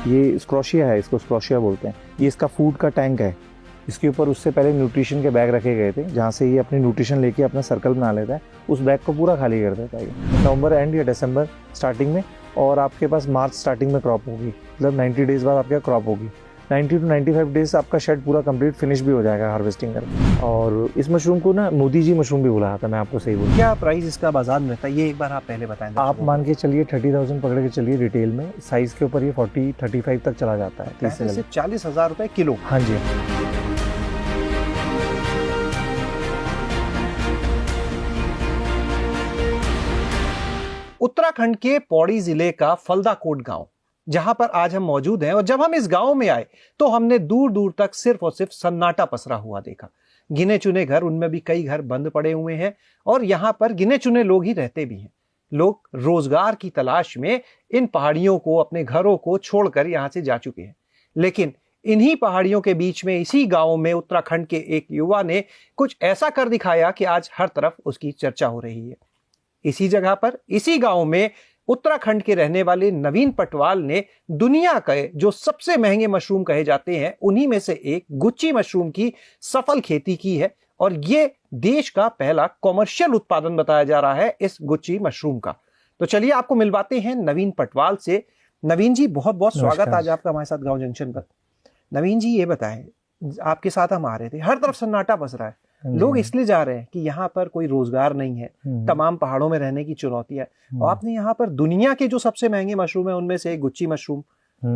ये स्क्रोशिया है, इसको स्क्रोशिया बोलते हैं। ये इसका फूड का टैंक है। इसके ऊपर उससे पहले न्यूट्रिशन के बैग रखे गए थे, जहाँ से ये अपनी न्यूट्रिशन लेके अपना सर्कल बना लेता है। उस बैग को पूरा खाली कर देता है ये नवंबर एंड या दिसंबर स्टार्टिंग में, और आपके पास मार्च स्टार्टिंग में क्रॉप होगी। मतलब 90 डेज़ बाद आपके क्रॉप होगी। 90 to 95 डेज आपका शेड पूरा कंप्लीट फिनिश भी हो जाएगा हार्वेस्टिंग करके। और इस मशरूम को ना मोदी जी मशरूम भी बोला था, मैं आपको सही बोलूँ। क्या प्राइस इसका बाजार में रहता है, ये एक बार आप पहले बताएं। आप मान के चलिए 30,000 पकड़ के चलिए रिटेल में। साइज के ऊपर ये 40-35 तक चला जाता है। 30 से 40,000 रुपए किलो। हाँ जी। उत्तराखंड के पौड़ी जिले का फलदाकोट गांव, जहां पर आज हम मौजूद हैं, और जब हम इस गांव में आए तो हमने दूर दूर तक सिर्फ और सिर्फ सन्नाटा पसरा हुआ देखा। गिने चुने घर, उनमें भी कई घर बंद पड़े हुए हैं, और यहां पर गिने चुने लोग ही रहते भी हैं। लोग रोजगार की तलाश में इन पहाड़ियों को, अपने घरों को छोड़कर यहां से जा चुके हैं। लेकिन इन्हीं पहाड़ियों के बीच में, इसी गांव में उत्तराखंड के एक युवा ने कुछ ऐसा कर दिखाया कि आज हर तरफ उसकी चर्चा हो रही है। इसी जगह पर, इसी गांव में उत्तराखंड के रहने वाले नवीन पटवाल ने दुनिया के जो सबसे महंगे मशरूम कहे जाते हैं, उन्हीं में से एक गुच्ची मशरूम की सफल खेती की है। और ये देश का पहला कॉमर्शियल उत्पादन बताया जा रहा है इस गुच्ची मशरूम का। तो चलिए आपको मिलवाते हैं नवीन पटवाल से। नवीन जी, बहुत बहुत स्वागत आज आपका हमारे साथ गांव जंक्शन पर। नवीन जी, ये बताएं, आपके साथ हम आ रहे थे, हर तरफ सन्नाटा बस रहा है। लोग इसलिए जा रहे हैं कि यहाँ पर कोई रोजगार नहीं है, तमाम पहाड़ों में रहने की चुनौती है, और आपने यहाँ पर दुनिया के जो सबसे महंगे मशरूम है उनमें से एक गुच्ची मशरूम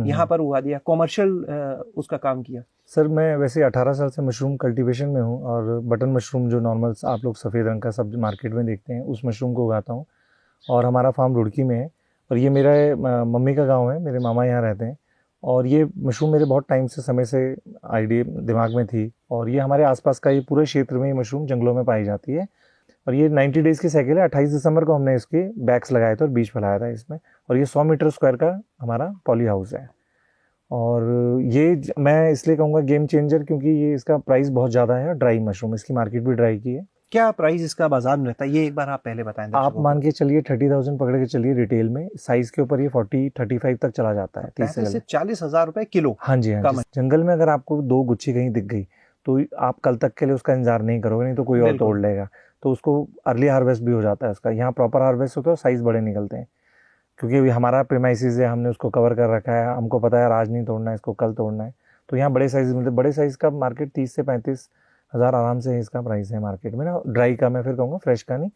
यहाँ पर उगा दिया, कॉमर्शियल उसका काम किया। सर, मैं वैसे 18 साल से मशरूम कल्टीवेशन में हूँ, और बटन मशरूम जो नॉर्मल आप लोग सफ़ेद रंग का सब मार्केट में देखते हैं, उस मशरूम को उगाता हूँ। और हमारा फार्म रुड़की में है, और ये मेरा मम्मी का गाँव है, मेरे मामा यहाँ रहते हैं। और ये मशरूम मेरे बहुत टाइम से, समय से आइडिया दिमाग में थी, और ये हमारे आसपास का ये पूरे क्षेत्र में ये मशरूम जंगलों में पाई जाती है। और ये 90 डेज़ की साइकिल है। 28 दिसंबर को हमने इसके बैग्स लगाए थे और बीज फैलाया था इसमें। और ये 100 मीटर स्क्वायर का हमारा पॉली हाउस है। और ये मैं इसलिए कहूँगा गेम चेंजर, क्योंकि ये इसका प्राइस बहुत ज़्यादा है। ड्राई मशरूम, इसकी मार्केट भी ड्राई की है। क्या प्राइस इसका बाजार में रहता है, ये एक बार आप पहले बताएं। आप मान के चलिए 30,000 पकड़ के चलिए रिटेल में। साइज के ऊपर ये 40-35 तक चला जाता है। 30 से 40,000 रुपए किलो। हाँ जी, हाँ जी। जंगल में अगर आपको 2 गुच्छी कहीं दिख गई तो आप कल तक के लिए उसका इंतजार नहीं करोगे, नहीं तो कोई और तोड़ लेगा। तो उसको अर्ली हार्वेस्ट भी हो जाता है उसका। यहाँ प्रॉपर हार्वेस्ट होता है, साइज बड़े निकलते हैं, क्योंकि अभी हमारा प्रीमाइसिस है, हमने उसको कवर कर रखा है। हमको पता है आज नहीं तोड़ना है, इसको कल तोड़ना है। तो यहाँ बड़े साइज मिलते हैं। बड़े साइज का मार्केट 30 से 35,000 आराम से इसका प्राइस है मार्केट में ना। ड्राई का मैं फिर कहूँगा, फ्रेश का नहीं।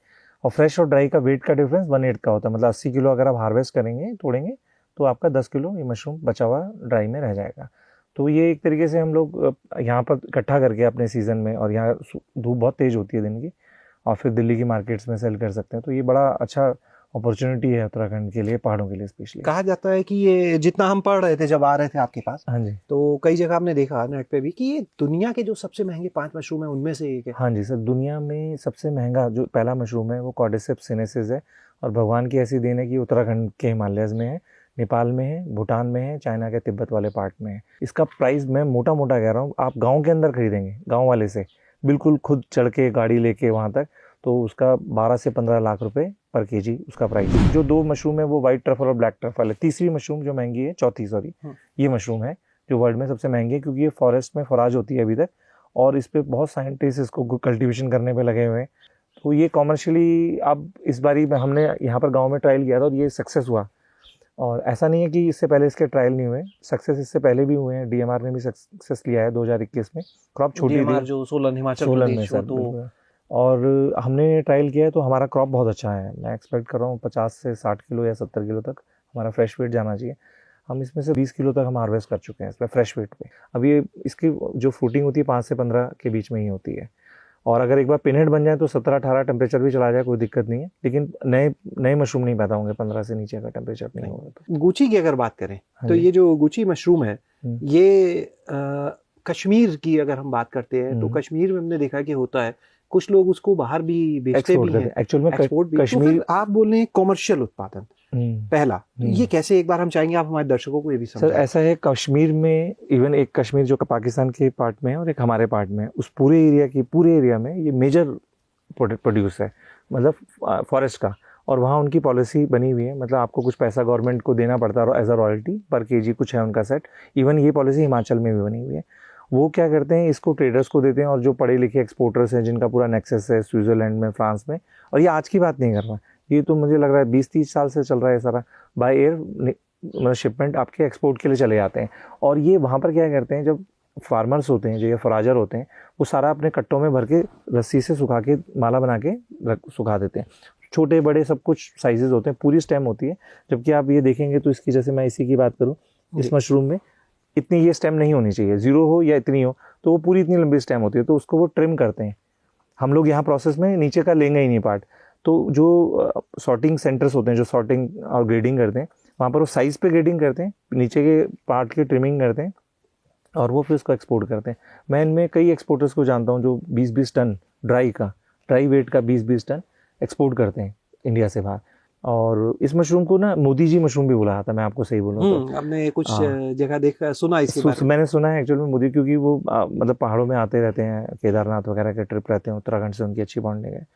और फ्रेश और ड्राई का वेट का डिफरेंस 1/8 का होता है। मतलब 80 किलो अगर आप हार्वेस्ट करेंगे, तोड़ेंगे, तो आपका 10 किलो ये मशरूम बचा हुआ ड्राई में रह जाएगा। तो ये एक तरीके से हम लोग यहाँ पर इकट्ठा करके अपने सीज़न में, और यहाँ धूप बहुत तेज़ होती है दिन की, और फिर दिल्ली की मार्केट्स में सेल कर सकते हैं। तो ये बड़ा अच्छा अपॉर्चुनिटी है उत्तराखंड के लिए, पहाड़ों के लिए स्पेशली। कहा जाता है कि ये, जितना हम पढ़ रहे थे जब आ रहे थे आपके पास, हाँ जी, तो कई जगह आपने देखा नेट पे भी कि ये दुनिया के जो सबसे महंगे 5 मशरूम है उनमें से एक है। हाँ जी सर, दुनिया में सबसे महंगा जो पहला मशरूम है वो कॉर्डिसेप्स सिनेसिस है। और भगवान की ऐसी देन है कि उत्तराखंड के हिमालयस में है, नेपाल में है, भूटान में है, चाइना के तिब्बत वाले पार्ट में है। इसका प्राइस मैं मोटा मोटा कह रहा हूँ, आप गाँव के अंदर खरीदेंगे, गाँव वाले से बिल्कुल खुद चढ़ के गाड़ी लेके वहाँ तक, तो उसका 12 से 15 लाख रुपए पर केजी उसका प्राइस। जो 2 मशरूम है वो वाइट ट्रफल और ब्लैक ट्रफल है। तीसरी मशरूम जो महंगी है, चौथी सॉरी, ये मशरूम है जो वर्ल्ड में सबसे महंगी है, क्योंकि ये फॉरेस्ट में फॉराज होती है अभी तक, और इस पे बहुत साइंटिस्ट इसको कल्टीवेशन करने पे लगे हुए हैं। तो ये कॉमर्शियली अब इस बारी में हमने यहाँ पर गाँव में ट्रायल किया था, और ये सक्सेस हुआ। और ऐसा नहीं है कि इससे पहले इसके ट्रायल नहीं हुए, सक्सेस इससे पहले भी हुए हैं। DMR ने भी सक्सेस लिया है 2021 में। क्रॉप छोटी थी, जो सोलन हिमाचल सोलन में सर, तो और हमने ट्रायल किया है, तो हमारा क्रॉप बहुत अच्छा है। मैं एक्सपेक्ट कर रहा हूँ 50 से 60 किलो या 70 किलो तक हमारा फ्रेश वेट जाना चाहिए। हम इसमें से 20 किलो तक हम हार्वेस्ट कर चुके हैं इसमें फ्रेश वेट पे। अब ये इसकी जो फ्रूटिंग होती है 5 से 15 के बीच में ही होती है। और अगर एक बार पिनहेड बन जाए तो 17-18 टेम्परेचर भी चला जाए, कोई दिक्कत नहीं है। लेकिन नए मशरूम नहीं पैदा होंगे 15 से नीचे का टेम्परेचर नहीं होगा तो। गुची की अगर बात करें तो ये जो गुची मशरूम है, ये कश्मीर की अगर हम बात करते हैं तो कश्मीर में हमने देखा कि होता है, कुछ लोग उसको बाहर भी बेचते भी हैं। एक्चुअल में एक्सपोर्ट भी। कश्मीर, तो आप बोल रहे हैं कॉमर्शियल उत्पादन पहला, ये कैसे, एक बार हम चाहेंगे आप हमारे दर्शकों को ये भी समझाएं। सर ऐसा है, कश्मीर में इवन एक कश्मीर जो पाकिस्तान के पार्ट में है और एक हमारे पार्ट में है, उस पूरे एरिया में ये मेजर प्रोड्यूस है, मतलब फॉरेस्ट का। और वहाँ उनकी पॉलिसी बनी हुई है, मतलब आपको कुछ पैसा गवर्नमेंट को देना पड़ता है एज अ रॉयल्टी पर केजी, कुछ है उनका सेट। इवन ये पॉलिसी हिमाचल में भी बनी हुई है। वो क्या करते हैं, इसको ट्रेडर्स को देते हैं, और जो पढ़े लिखे एक्सपोर्टर्स हैं जिनका पूरा नेक्सस है स्विट्जरलैंड में, फ्रांस में, और ये आज की बात नहीं कर रहा, ये तो मुझे लग रहा है 20-30 साल से चल रहा है सारा, बाय एयर मतलब शिपमेंट आपके एक्सपोर्ट के लिए चले जाते हैं। और ये वहाँ पर क्या करते हैं, जब फार्मर्स होते हैं जो ये फराजर होते हैं, वो सारा अपने कट्टों में भर के रस्सी से सुखा के माला बना के सुखा देते हैं। छोटे बड़े सब कुछ साइजेस होते हैं, पूरी स्टेम होती है। जबकि आप ये देखेंगे तो इसकी, जैसे मैं इसी की बात करूँ, इस मशरूम में इतनी ये स्टेम नहीं होनी चाहिए, 0 हो या इतनी हो, तो वो पूरी इतनी लंबी स्टेम होती है, तो उसको वो ट्रिम करते हैं। हम लोग यहाँ प्रोसेस में नीचे का लेंगे ही नहीं पार्ट। तो जो सॉर्टिंग सेंटर्स होते हैं जो सॉर्टिंग और ग्रेडिंग करते हैं, वहाँ पर वो साइज़ पे ग्रेडिंग करते हैं, नीचे के पार्ट की ट्रिमिंग करते हैं, और वो फिर उसको एक्सपोर्ट करते हैं। मैं इनमें कई एक्सपोर्टर्स को जानता हूँ जो 20-20 टन ड्राई वेट का 20-20 टन एक्सपोर्ट करते हैं इंडिया से बाहर। और इस मशरूम को ना मोदी जी मशरूम भी बुलाया था, मैं आपको सही बोलूँ तो। हमने कुछ जगह देखा, सुना इसके बारे में। मैंने सुना है एक्चुअल में मोदी, क्योंकि वो मतलब पहाड़ों में आते रहते हैं, केदारनाथ वगैरह के ट्रिप रहते हैं, उत्तराखंड से उनकी अच्छी बॉन्डिंग है।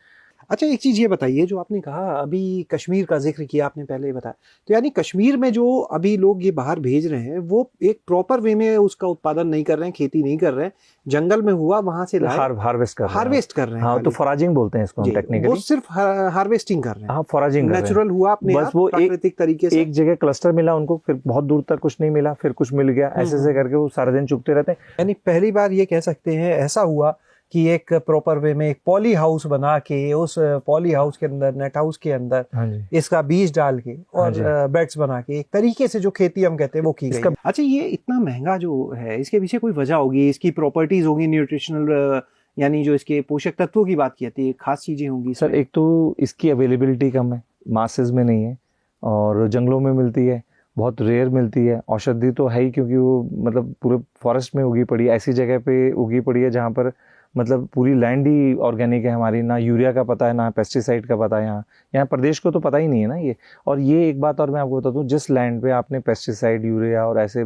अच्छा, एक चीज़ ये बताइए, जो आपने कहा अभी कश्मीर का जिक्र किया आपने पहले ही बताया, तो यानी कश्मीर में जो अभी लोग ये बाहर भेज रहे हैं वो एक प्रॉपर वे में उसका उत्पादन नहीं कर रहे हैं, खेती नहीं कर रहे हैं, जंगल में हुआ वहां से हार्वेस्ट कर रहे हैं। हाँ, तो फॉराजिंग बोलते हैं इसको टेक्निकली। वो सिर्फ हार्वेस्टिंग कर रहे हैं। हाँ, फॉराजिंग नेचुरल हुआ अपने बस, वो प्राकृतिक तरीके से। एक जगह क्लस्टर मिला उनको, फिर बहुत दूर तक कुछ नहीं मिला, फिर कुछ मिल गया, ऐसे करके वो सारा दिन चुगते रहते हैं। यानी पहली बार ये कह सकते हैं ऐसा हुआ कि एक प्रॉपर वे में एक पॉली हाउस बना के, उस पॉली हाउस के अंदर, नेट हाउस के अंदर इसका बीज डाल के और बेड्स बना के एक तरीके से जो खेती हम कहते हैं वो की गई। अच्छा, ये इतना महंगा जो है, इसके पीछे कोई वजह होगी, इसकी प्रॉपर्टीज होंगी, न्यूट्रिशनल यानी जो इसके पोषक तत्वों की बात की जाती है, खास चीजें होंगी सर। एक तो इसकी अवेलेबिलिटी कम है, मासेस में नहीं है, और जंगलों में मिलती है, बहुत रेयर मिलती है। औषधि तो है ही, क्योंकि वो मतलब पूरे फॉरेस्ट में उगी पड़ी है, ऐसी जगह पे उगी पड़ी है जहाँ पर मतलब पूरी लैंड ही ऑर्गेनिक है हमारी, ना यूरिया का पता है, ना पेस्टिसाइड का पता है। यहाँ प्रदेश को तो पता ही नहीं है ना ये। और ये एक बात और मैं आपको बता दूँ, जिस लैंड पे आपने पेस्टिसाइड, यूरिया और ऐसे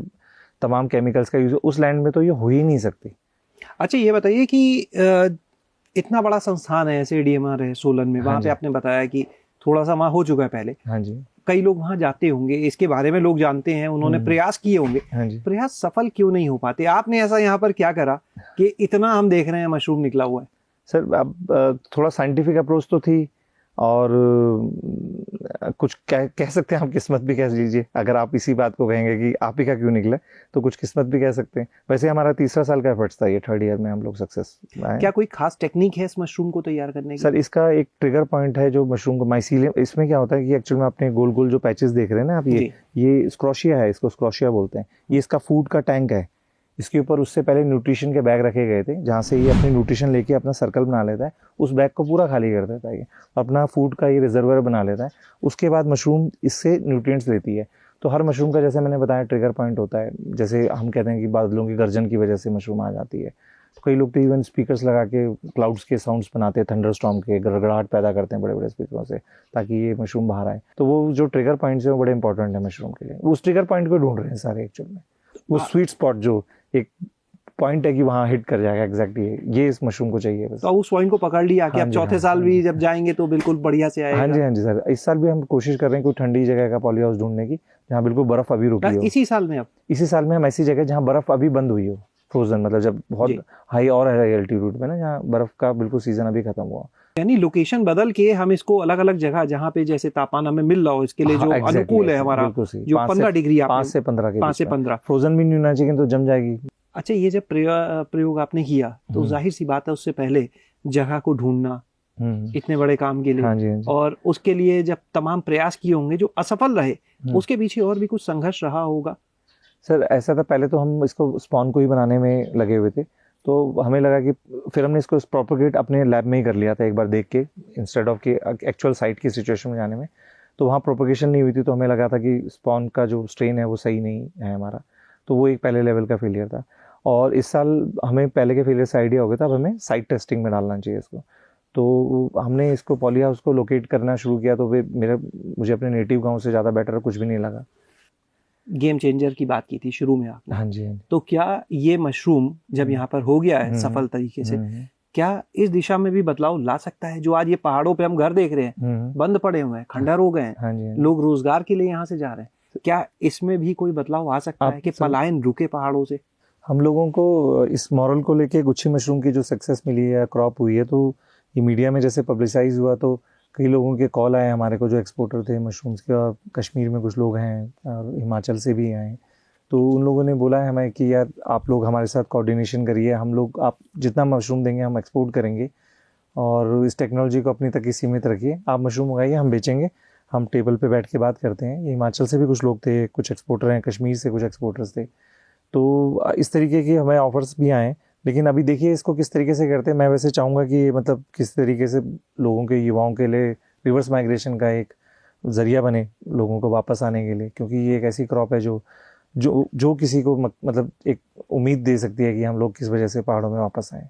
तमाम केमिकल्स का यूज, उस लैंड में तो ये हो ही नहीं सकती। अच्छा, ये बताइए कि इतना बड़ा संस्थान है SADMR है सोलन में, वहाँ पे आपने बताया कि थोड़ा सा वहाँ हो चुका है पहले। हाँ जी। कई लोग वहाँ जाते होंगे, इसके बारे में लोग जानते हैं, उन्होंने प्रयास किए होंगे। हाँ जी। प्रयास सफल क्यों नहीं हो पाते? आपने ऐसा यहाँ पर क्या करा कि इतना हम देख रहे हैं मशरूम निकला हुआ है? सर, अब थोड़ा साइंटिफिक अप्रोच तो थी, और कुछ कह सकते हैं हम, किस्मत भी कह लीजिए। अगर आप इसी बात को कहेंगे कि आप ही का क्यों निकला, तो कुछ किस्मत भी कह सकते हैं। वैसे हमारा 3रा साल का एफर्ट्स था, ये 3rd ईयर में हम लोग सक्सेस आए। क्या कोई खास टेक्निक है इस मशरूम को तैयार करने की? सर, इसका एक ट्रिगर पॉइंट है जो मशरूम को माइसीलियम, इसमें क्या होता है कि एक्चुअल में आपने गोल गोल जो पैचेस देख रहे हैं ना आप, ये स्क्रोशिया है, इसको स्क्रोशिया बोलते हैं। ये इसका फूड का टैंक है। इसके ऊपर उससे पहले न्यूट्रिशन के बैग रखे गए थे, जहाँ से ये अपनी न्यूट्रिशन लेके अपना सर्कल बना लेता है, उस बैग को पूरा खाली कर देता है, ये अपना फूड का ये रिजर्वर बना लेता है। उसके बाद मशरूम इससे न्यूट्रिएंट्स लेती है। तो हर मशरूम का, जैसे मैंने बताया, ट्रिगर पॉइंट होता है। जैसे हम कहते हैं कि बादलों की गर्जन की वजह से मशरूम आ जाती है। तो कई लोग तो इवन स्पीकर्स लगा के क्लाउड्स के साउंड्स बनाते हैं, थंडर स्टॉर्म के, गड़गड़ाहट पैदा करते हैं बड़े बड़े स्पीकरों से, ताकि ये मशरूम बाहर आए। तो वो जो ट्रिगर पॉइंट्स है वो बड़े इंपॉर्टेंट है मशरूम के लिए। उस ट्रिगर पॉइंट को ढूंढ रहे हैं सारे एक्चुअल में, वो स्वीट स्पॉट जो एक पॉइंट है कि वहाँ हिट कर जाएगा एग्जैक्टली, ये इस मशरूम को चाहिए बस। तो उस पॉइंट को पकड़ लिया कि अब चौथे साल भी जब जाएंगे तो बिल्कुल बढ़िया से आएगा। हाँ जी सर, इस साल भी हम कोशिश कर रहे हैं कोई ठंडी जगह का पॉली हाउस ढूंढने की, जहाँ बिल्कुल बर्फ अभी रुकी हो। इसी साल में? अब इसी साल में हम ऐसी जगह जहाँ बर्फ अभी बंद हुई हो, फ्रोजन, मतलब जब बहुत हाई एल्टीट्यूड में ना, जहाँ बर्फ का बिल्कुल सीजन अभी खत्म हुआ। यानी लोकेशन बदल के हम इसको अलग अलग जगह, जहाँ पे जैसे तापमान हमें मिल रहा हो, इसके लिए जो अनुकूल है हमारा, जो 15 डिग्री, 5 से 15 के 5 से 15, फ्रोजन भी नहीं होना चाहिए तो जम जाएगी। अच्छा, ये जब प्रयोग आपने किया तो जाहिर सी बात है उससे पहले जगह को ढूंढना इतने बड़े काम के लिए, हाँ जी। और उसके लिए जब तमाम प्रयास किए होंगे जो असफल रहे, उसके पीछे और भी कुछ संघर्ष रहा होगा? सर, ऐसा था, पहले तो हम इसको स्पॉन को ही बनाने में लगे हुए थे, तो हमें लगा कि फिर हमने इसको प्रोपोगेट अपने लैब में ही कर लिया था एक बार देख के, इंस्टेड ऑफ कि एक्चुअल साइट की सिचुएशन में जाने में। तो वहाँ प्रोपोगेशन नहीं हुई थी, तो हमें लगा था कि स्पॉन का जो स्ट्रेन है वो सही नहीं है हमारा, तो वो एक पहले लेवल का फेलियर था। और इस साल हमें पहले के फेलियर से आइडिया हो गया था, अब हमें साइट टेस्टिंग में डालना चाहिए इसको। तो हमने इसको पॉली हाउस को लोकेट करना शुरू किया, तो मुझे अपने नेटिव गांव से ज़्यादा बेटर कुछ भी नहीं लगा। गेम चेंजर की बात की थी शुरू में आपने। हाँ जी। तो क्या ये मशरूम जब यहाँ पर हो गया है सफल तरीके से, क्या इस दिशा में भी बदलाव ला सकता है? जो आज ये पहाड़ों पे हम घर देख रहे हैं, बंद पड़े हुए हैं, खंडहर हो गए हैं, हाँ जी, लोग रोजगार के लिए यहाँ से जा रहे हैं, क्या इसमें भी कोई बदलाव आ सकता है कि पलायन रुके पहाड़ों से? हम लोगों को इस मॉरल को लेके गुच्छी मशरूम की जो सक्सेस मिली है या क्रॉप हुई है, तो ये मीडिया में जैसे पब्लिसाइज हुआ तो कई लोगों के कॉल आए हमारे को जो एक्सपोर्टर थे मशरूम्स के, और कश्मीर में कुछ लोग हैं और हिमाचल से भी आए, तो उन लोगों ने बोला है हमें कि यार आप लोग हमारे साथ कोऑर्डिनेशन करिए, हम लोग आप जितना मशरूम देंगे हम एक्सपोर्ट करेंगे और इस टेक्नोलॉजी को अपनी तक ही सीमित रखिए, आप मशरूम उगाइए, हम बेचेंगे, हम टेबल पे बैठ के बात करते हैं। ये हिमाचल से भी कुछ लोग थे, कुछ एक्सपोर्टर हैं, कश्मीर से कुछ एक्सपोर्टर्स थे, तो इस तरीके के हमें ऑफर्स भी आए। लेकिन अभी देखिए इसको किस तरीके से करते हैं। मैं वैसे चाहूँगा कि मतलब किस तरीके से लोगों के, युवाओं के लिए रिवर्स माइग्रेशन का एक ज़रिया बने लोगों को वापस आने के लिए, क्योंकि ये एक ऐसी क्रॉप है जो किसी को मतलब एक उम्मीद दे सकती है कि हम लोग किस वजह से पहाड़ों में वापस आए।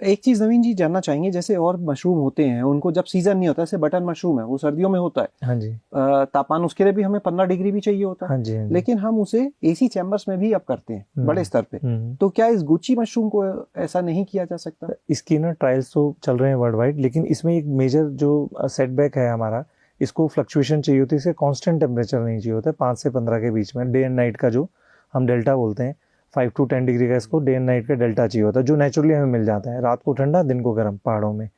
एक चीज नवीन जी जानना चाहेंगे, जैसे और मशरूम होते हैं उनको जब सीजन नहीं होता, जैसे बटन मशरूम है वो सर्दियों में होता है, हाँ जी, तापमान उसके लिए भी हमें 15 डिग्री भी चाहिए होता है, हाँ जी, हाँ जी। लेकिन हम उसे एसी चैम्बर्स में भी अब करते हैं बड़े स्तर पे, तो क्या इस गुच्ची मशरूम को ऐसा नहीं किया जा सकता? इसकी ना ट्रायल्स तो चल रहे हैं वर्ल्ड वाइड, लेकिन इसमें एक मेजर जो सेटबैक है हमारा, इसको फ्लक्चुएशन चाहिए होती है, इसे कांस्टेंट टेम्परेचर नहीं चाहिए होता है, 5 से 15 के बीच में, डे एंड नाइट का जो हम डेल्टा बोलते हैं, 5 to 10 डिग्री का इसको डे एंड नाइट का डेल्टा चाहिए होता है, जो नेचुरली हमें मिल जाता है, रात को ठंडा दिन को गर्म पहाड़ों में,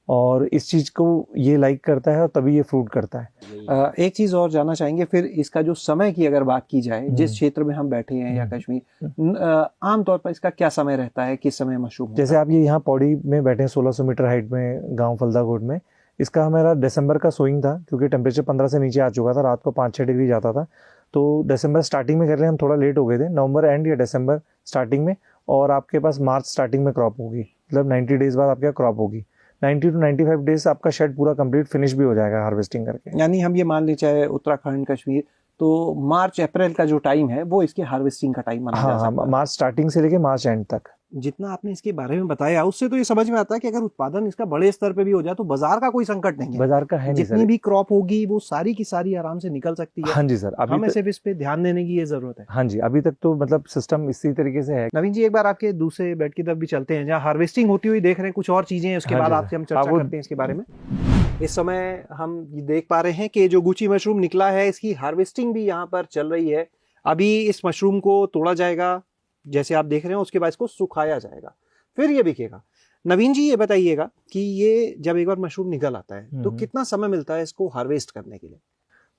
और इस चीज़ को ये लाइक करता है और तभी ये फ्रूट करता है। एक चीज और जानना चाहेंगे फिर, इसका जो समय की अगर बात की जाए, जिस क्षेत्र में हम बैठे हैं या कश्मीर, आमतौर पर इसका क्या समय रहता है, किस समय मशरूम? जैसे आप ये यहाँ पौड़ी में बैठे हैं 1600 मीटर हाइट में, गांव फलदाकोट में, इसका हमारा दिसंबर का सोइंग था, क्योंकि टेम्परेचर 15 से नीचे आ चुका था, रात को 5-6 डिग्री जाता था, तो दिसंबर स्टार्टिंग में कर रहे हैं, हम थोड़ा लेट हो गए थे, नवंबर एंड या दिसंबर स्टार्टिंग में, और आपके पास मार्च स्टार्टिंग में क्रॉप होगी, मतलब 90 डेज बाद आपके क्रॉप होगी, 90 to 95 डेज आपका शेड पूरा कंप्लीट फिनिश भी हो जाएगा हार्वेस्टिंग करके। यानी हम ये मान ले चाहे उत्तराखंड कश्मीर, तो मार्च अप्रैल का जो टाइम है वो इसके हार्वेस्टिंग का टाइम माना जा सकता है। मार्च स्टार्टिंग से लेके मार्च एंड तक। जितना आपने इसके बारे में बताया उससे तो ये समझ में आता है कि अगर उत्पादन इसका बड़े स्तर पे भी हो जाए तो बाजार का कोई संकट नहीं है, बाजार का है नहीं, जितनी भी क्रॉप होगी वो सारी की सारी आराम से निकल सकती है। हाँ जी सर, हमें सिर्फ इस पे ध्यान देने की ये जरूरत है। हाँ जी, अभी तक तो मतलब सिस्टम इसी तरीके से है। नवीन जी एक बार आपके दूसरे बेड की तरफ भी चलते हैं, जहाँ हार्वेस्टिंग होती हुई देख रहे हैं, कुछ और चीजें उसके बाद आपसे हम चर्चा करते हैं इसके बारे में। इस समय हम देख पा रहे हैं कि जो गुची मशरूम निकला है इसकी हार्वेस्टिंग भी यहाँ पर चल रही है। अभी इस मशरूम को तोड़ा जाएगा, जैसे आप देख रहे हैं, उसके बाद इसको सुखाया जाएगा, फिर ये बिकेगा। नवीन जी ये बताइएगा कि ये जब एक बार मशरूम निकल आता है तो कितना समय मिलता है इसको हार्वेस्ट करने के लिए?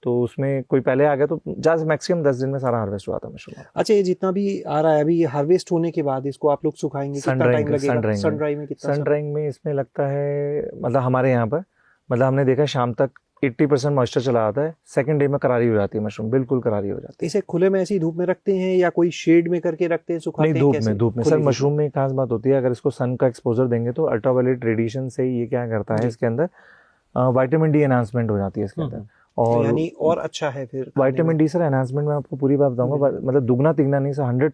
तो उसमें कोई पहले आ गया तो ज्यादा मैक्सिमम 10 दिन में सारा हार्वेस्ट हुआ था मशरूम। अच्छा, ये जितना भी आ रहा है अभी, ये हार्वेस्ट होने के बाद इसको आप लोग सुखाएंगे, कितना टाइम लगेगा? सन ड्राई में कितना? सन ड्राइंग में इसमें लगता है, मतलब हमारे यहाँ पर, मतलब हमने देखा शाम तक 80% मॉइस्चर चला आता है, सेकंड डे में करारी हो जाती है मशरूम, बिल्कुल करारी हो जाती है। इसे खुले में ऐसी धूप में रखते हैं या कोई शेड में करके रखते हैं, सुखाते हैं? नहीं, धूप में सर। मशरूम में एक खास बात होती है, अगर इसको सन का एक्सपोजर देंगे तो अल्ट्रावायलेट रेडिएशन से ये क्या करता है, इसके अंदर विटामिन डी एनहांसमेंट हो जाती है इसके अंदर, और यानी और अच्छा है फिर विटामिन डी सर एनहांसमेंट में आपको पूरी बात बताऊंगा, मतलब दुगना तिगना नहीं sir, 100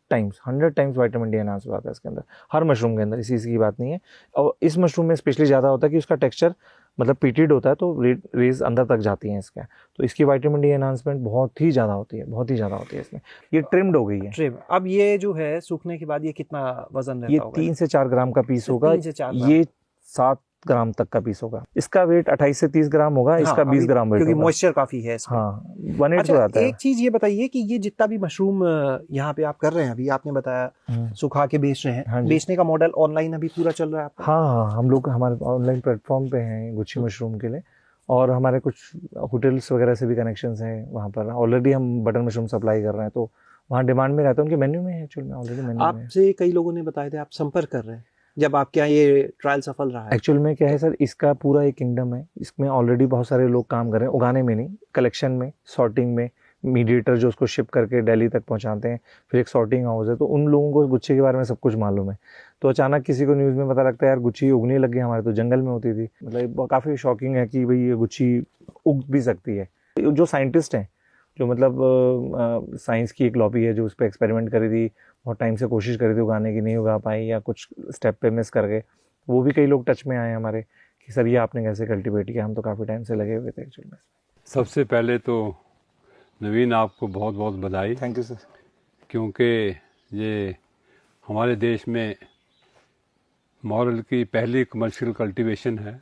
times vitamin D enhance होता है इसके अंदर, हर मशरूम के अंदर, इसी की बात नहीं है। और इस मशरूम में स्पेशली ज़्यादा होता है कि उसका टेक्सचर मतलब पीटेड होता है, तो रेज अंदर तक जाती हैं इसका, तो इसकी विटामिन डी एनहांसमेंट बहुत ही ज़्यादा होती है, बहुत ही ज़्यादा होती है इसमें। ये ट्रिम्ड हो गई है। ट्रिम। अब ये जो है सूखने के बाद ये कितना वजन रहता होगा? ये 3 से 4 ग्राम का पीस होगा, ये 7 ग्राम तक का पीस होगा। इसका वेट 28 से 30 ग्राम होगा, इसका 20 ग्राम वेट, क्योंकि मॉइस्चर काफी है इसमें। हाँ, 1/8 अच्छा, हो जाता है। एक चीज ये बताइए कि ये जितना भी मशरूम यहाँ पे आप कर रहे हैं, अभी आपने बताया सुखा के बेच रहे हैं, बेचने का मॉडल ऑनलाइन अभी पूरा चल रहा है आपका? हाँ, हम लोग हमारे ऑनलाइन प्लेटफॉर्म पे हैं गुच्छी मशरूम के लिए, और हमारे कुछ होटल्स वगैरह से भी कनेक्शंस हैं वहाँ पर। ऑलरेडी हम बटन मशरूम सप्लाई कर रहे हैं, तो वहाँ डिमांड में रहता है, उनके मेन्यू में है एक्चुअली में, ऑलरेडी मेन्यू में। आपसे कई लोगों ने बताया था आप संपर्क कर रहे हैं, जब आपके यहाँ ये ट्रायल सफल रहा है? एक्चुअल में क्या है सर, इसका पूरा एक किंगडम है, इसमें ऑलरेडी बहुत सारे लोग काम कर रहे हैं, उगाने में नहीं, कलेक्शन में, सॉर्टिंग में, मीडिएटर जो उसको शिप करके दिल्ली तक पहुंचाते हैं, फिर एक सॉर्टिंग हाउस है, तो उन लोगों को गुच्छे के बारे में सब कुछ मालूम है। तो अचानक किसी को न्यूज़ में पता लगता है यार गुच्छी उगने लग गई, हमारे तो जंगल में होती थी, मतलब काफ़ी शॉकिंग है कि भाई ये गुच्छी उग भी सकती है। जो साइंटिस्ट हैं, जो मतलब साइंस की एक लॉबी है जो उस पर एक्सपेरिमेंट करी थी, बहुत टाइम से कोशिश करी थी उगाने की, नहीं उगा पाई या कुछ स्टेप पे मिस कर गए, वो भी कई लोग टच में आए हमारे कि सर ये आपने कैसे कल्टीवेट किया, हम तो काफ़ी टाइम से लगे हुए थे एक्चुअली में। सबसे पहले तो नवीन आपको बहुत बहुत बधाई। Thank you sir. क्योंकि ये हमारे देश में मॉरल की पहली कमर्शियल कल्टीवेशन है।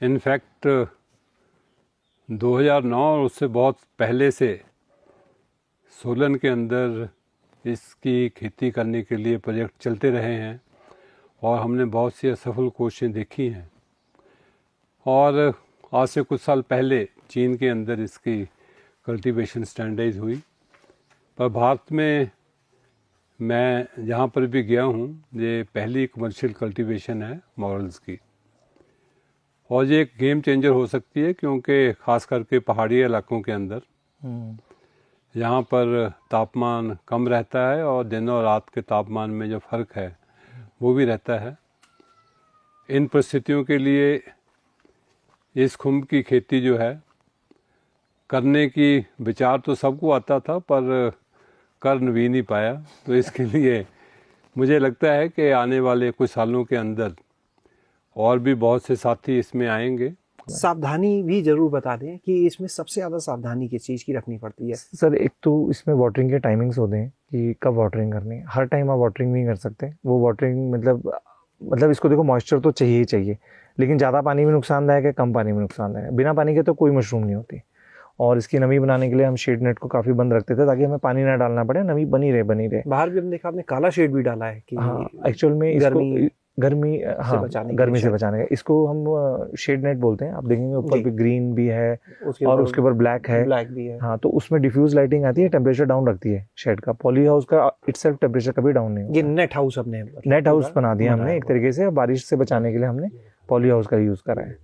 इनफैक्ट 2009 और उससे बहुत पहले से सोलन के अंदर इसकी खेती करने के लिए प्रोजेक्ट चलते रहे हैं और हमने बहुत सी असफल कोशिशें देखी हैं। और आज से कुछ साल पहले चीन के अंदर इसकी कल्टीवेशन स्टैंडर्डाइज हुई, पर भारत में मैं जहाँ पर भी गया हूँ ये पहली कमर्शियल कल्टीवेशन है मॉरल्स की। और ये एक गेम चेंजर हो सकती है, क्योंकि ख़ास करके पहाड़ी इलाकों के अंदर यहाँ पर तापमान कम रहता है और दिन और रात के तापमान में जो फ़र्क है वो भी रहता है। इन परिस्थितियों के लिए इस खुम्ब की खेती जो है करने की विचार तो सबको आता था, पर कर भी नहीं पाया। तो इसके लिए मुझे लगता है कि आने वाले कुछ सालों के अंदर और भी बहुत से साथी इसमें आएंगे। सावधानी भी जरूर बता दें कि इसमें सबसे ज़्यादा सावधानी किस चीज़ की रखनी पड़ती है? सर एक तो इसमें वाटरिंग के टाइमिंग्स होते हैं कि कब वाटरिंग करनी है। हर टाइम आप वाटरिंग नहीं कर सकते। वो वाटरिंग मतलब इसको देखो, मॉइस्चर तो चाहिए ही चाहिए, लेकिन ज़्यादा पानी में नुकसानदायक है, कम पानी में नुकसानदायक है। बिना पानी के तो कोई मशरूम नहीं होती। और इसकी नमी बनाने के लिए हम शेड नेट को काफ़ी बंद रखते थे ताकि हमें पानी ना डालना पड़े, नमी बनी रहे। बाहर भी हमने देखा आपने काला शेड भी डाला है कि हाँ, एक्चुअल में गर्मी से बचाने का इसको हम शेड नेट बोलते हैं। आप देखेंगे ऊपर भी ग्रीन भी है और उसके ऊपर ब्लैक भी है। हाँ, तो उसमें डिफ्यूज लाइटिंग आती है, टेम्परेचर डाउन रखती है शेड का। पॉली हाउस का इटसेल्फ टेम्परेचर कभी डाउन नहीं होता। ये नेट हाउस हमने बना दिया हमने एक तरीके से। बारिश से बचाने के लिए हमने पॉली हाउस का यूज करा है।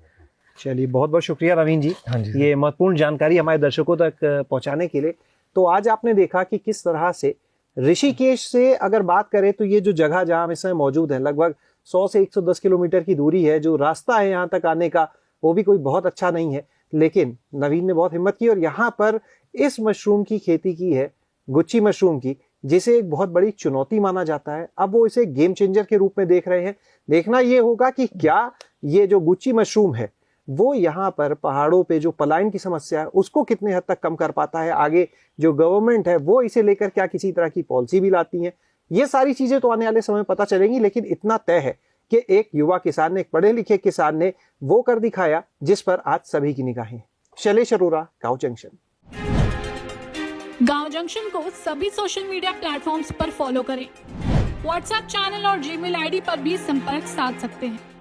चलिए, बहुत बहुत शुक्रिया नवीन जी। हाँ जी, ये महत्वपूर्ण जानकारी हमारे दर्शकों तक पहुंचाने के लिए। तो आज आपने देखा कि किस तरह से ऋषिकेश से अगर बात करें तो ये जो जगह जहां हम इस समय मौजूद है, लगभग 100 से 110 किलोमीटर की दूरी है। जो रास्ता है यहाँ तक आने का वो भी कोई बहुत अच्छा नहीं है, लेकिन नवीन ने बहुत हिम्मत की और यहाँ पर इस मशरूम की खेती की है, गुच्ची मशरूम की, जिसे एक बहुत बड़ी चुनौती माना जाता है। अब वो इसे गेम चेंजर के रूप में देख रहे हैं। देखना ये होगा कि क्या ये जो गुच्ची मशरूम है वो यहाँ पर पहाड़ों पे जो पलायन की समस्या है उसको कितने हद तक कम कर पाता है। आगे जो गवर्नमेंट है वो इसे लेकर क्या किसी तरह की पॉलिसी भी लाती है, ये सारी चीजें तो आने वाले समय में पता चलेंगी। लेकिन इतना तय है कि एक युवा किसान ने, एक पढ़े लिखे किसान ने वो कर दिखाया जिस पर आज सभी की निगाहें। शैलेश अरोरा, गांव जंक्शन। गांव जंक्शन को सभी सोशल मीडिया प्लेटफॉर्म्स पर फॉलो करें। व्हाट्सएप चैनल और जीमेल आईडी पर भी संपर्क साध सकते हैं।